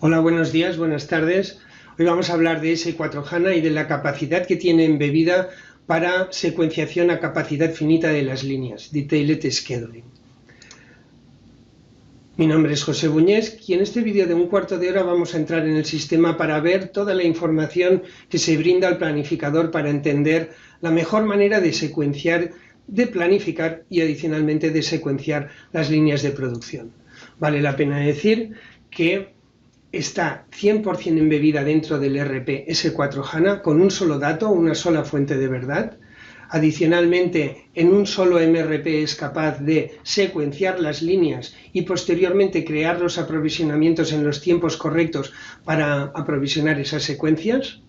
Hola, buenos días, buenas tardes. Hoy vamos a hablar de S4HANA y de la capacidad que tiene embebida para secuenciación a capacidad finita de las líneas, Detailed Scheduling. Mi nombre es José Buñés y en este vídeo de un cuarto de hora vamos a entrar en el sistema para ver toda la información que se brinda al planificador para entender la mejor manera de secuenciar, de planificar y adicionalmente de secuenciar las líneas de producción. Vale la pena decir que está 100% embebida dentro del ERP S4HANA con un solo dato, una sola fuente de verdad. Adicionalmente, en un solo MRP es capaz de secuenciar las líneas y posteriormente crear los aprovisionamientos en los tiempos correctos para aprovisionar esas secuencias.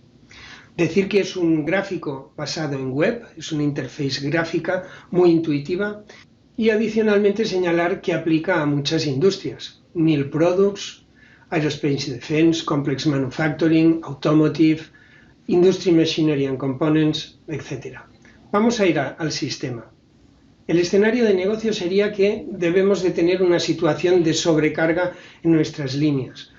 Decir que es un gráfico basado en web, es una interfaz gráfica muy intuitiva. Y adicionalmente señalar que aplica a muchas industrias: Mill Products, Aerospace Defense, Complex Manufacturing, Automotive, Industry Machinery and Components, etc. Vamos a ir al sistema. El escenario de negocio sería que debemos de tener una situación de sobrecarga en nuestras líneas.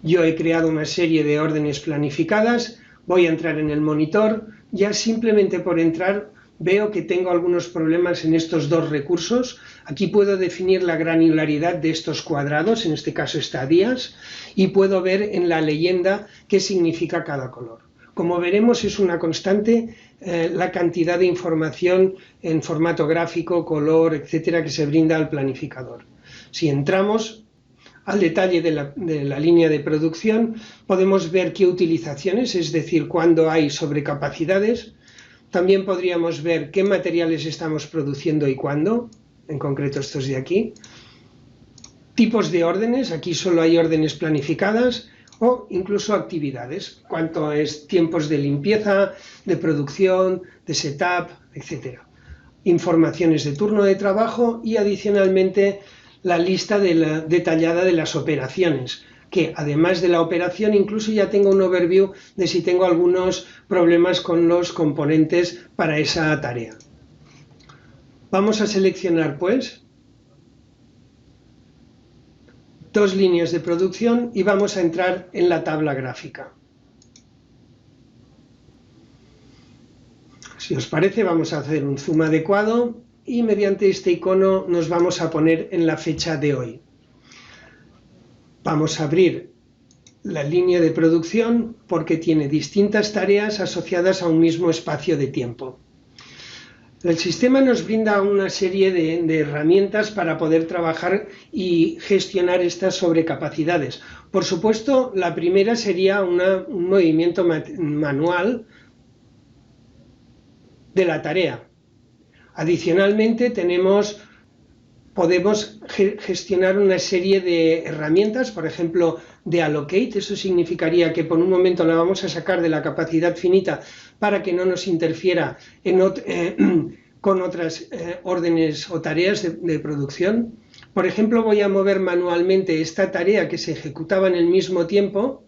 Yo he creado una serie de órdenes planificadas, voy a entrar en el monitor, ya simplemente por entrar veo que tengo algunos problemas en estos dos recursos. Aquí puedo definir la granularidad de estos cuadrados, en este caso estadías, y puedo ver en la leyenda qué significa cada color. Como veremos, es una constante la cantidad de información en formato gráfico, color, etcétera, que se brinda al planificador. Si entramos al detalle de la línea de producción, podemos ver qué utilizaciones, es decir, cuándo hay sobrecapacidades. También podríamos ver qué materiales estamos produciendo y cuándo, en concreto estos de aquí. Tipos de órdenes, aquí solo hay órdenes planificadas, o incluso actividades, cuánto es tiempos de limpieza, de producción, de setup, etc. Informaciones de turno de trabajo y adicionalmente la lista detallada de las operaciones, que además de la operación incluso ya tengo un overview de si tengo algunos problemas con los componentes para esa tarea. Vamos a seleccionar pues dos líneas de producción y vamos a entrar en la tabla gráfica. Si os parece, vamos a hacer un zoom adecuado y mediante este icono nos vamos a poner en la fecha de hoy. Vamos a abrir la línea de producción porque tiene distintas tareas asociadas a un mismo espacio de tiempo. El sistema nos brinda una serie de herramientas para poder trabajar y gestionar estas sobrecapacidades. Por supuesto, la primera sería un movimiento manual de la tarea. Adicionalmente, podemos gestionar una serie de herramientas, por ejemplo, de allocate. Eso significaría que por un momento la vamos a sacar de la capacidad finita para que no nos interfiera con otras órdenes o tareas de producción. Por ejemplo, voy a mover manualmente esta tarea que se ejecutaba en el mismo tiempo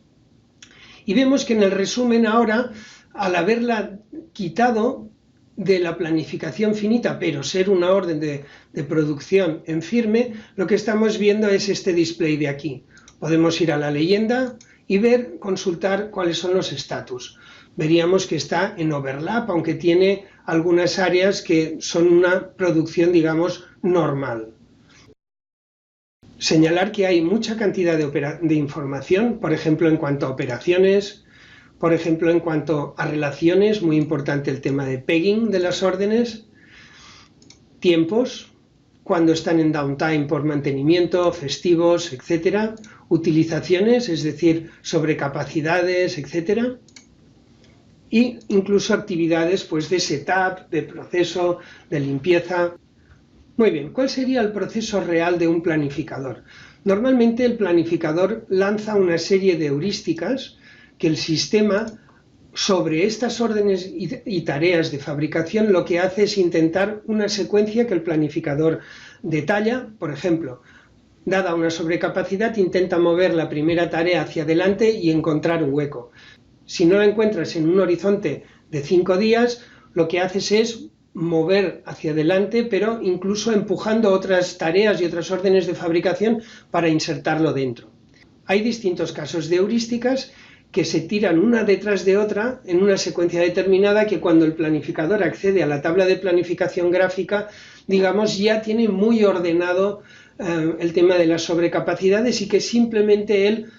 y vemos que en el resumen ahora, al haberla quitado de la planificación finita, pero ser una orden de producción en firme, lo que estamos viendo es este display de aquí. Podemos ir a la leyenda y consultar cuáles son los estatus. Veríamos que está en overlap, aunque tiene algunas áreas que son una producción, digamos, normal. Señalar que hay mucha cantidad de información, por ejemplo, en cuanto a operaciones, por ejemplo, en cuanto a relaciones, muy importante el tema de pegging de las órdenes, tiempos, cuando están en downtime por mantenimiento, festivos, etcétera, utilizaciones, es decir, sobrecapacidades, etcétera, y incluso actividades pues, de setup, de proceso, de limpieza. Muy bien, ¿cuál sería el proceso real de un planificador? Normalmente el planificador lanza una serie de heurísticas que el sistema, sobre estas órdenes y tareas de fabricación, lo que hace es intentar una secuencia que el planificador detalla. Por ejemplo, dada una sobrecapacidad, intenta mover la primera tarea hacia adelante y encontrar un hueco. Si no la encuentras en un horizonte de 5 días, lo que haces es mover hacia adelante, pero incluso empujando otras tareas y otras órdenes de fabricación para insertarlo dentro. Hay distintos casos de heurísticas que se tiran una detrás de otra en una secuencia determinada, que cuando el planificador accede a la tabla de planificación gráfica, digamos, ya tiene muy ordenado el tema de las sobrecapacidades, y que simplemente él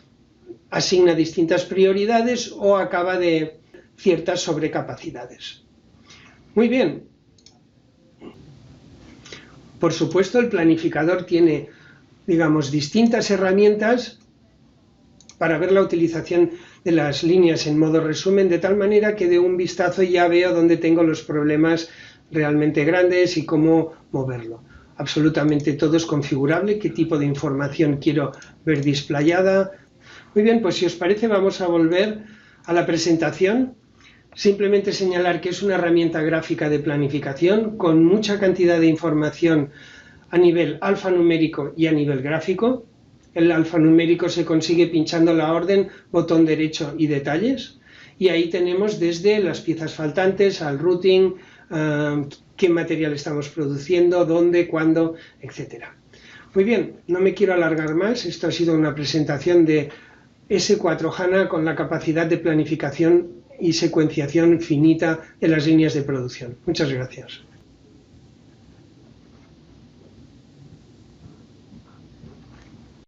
asigna distintas prioridades o acaba de ciertas sobrecapacidades. Muy bien. Por supuesto, el planificador tiene, digamos, distintas herramientas para ver la utilización de las líneas en modo resumen, de tal manera que de un vistazo ya veo dónde tengo los problemas realmente grandes y cómo moverlo. Absolutamente todo es configurable, qué tipo de información quiero ver displayada. Muy bien, pues si os parece vamos a volver a la presentación. Simplemente señalar que es una herramienta gráfica de planificación con mucha cantidad de información a nivel alfanumérico y a nivel gráfico. El alfanumérico se consigue pinchando la orden, botón derecho y detalles. Y ahí tenemos desde las piezas faltantes al routing, qué material estamos produciendo, dónde, cuándo, etc. Muy bien, no me quiero alargar más. Esto ha sido una presentación de S4 HANA con la capacidad de planificación y secuenciación finita de las líneas de producción. Muchas gracias.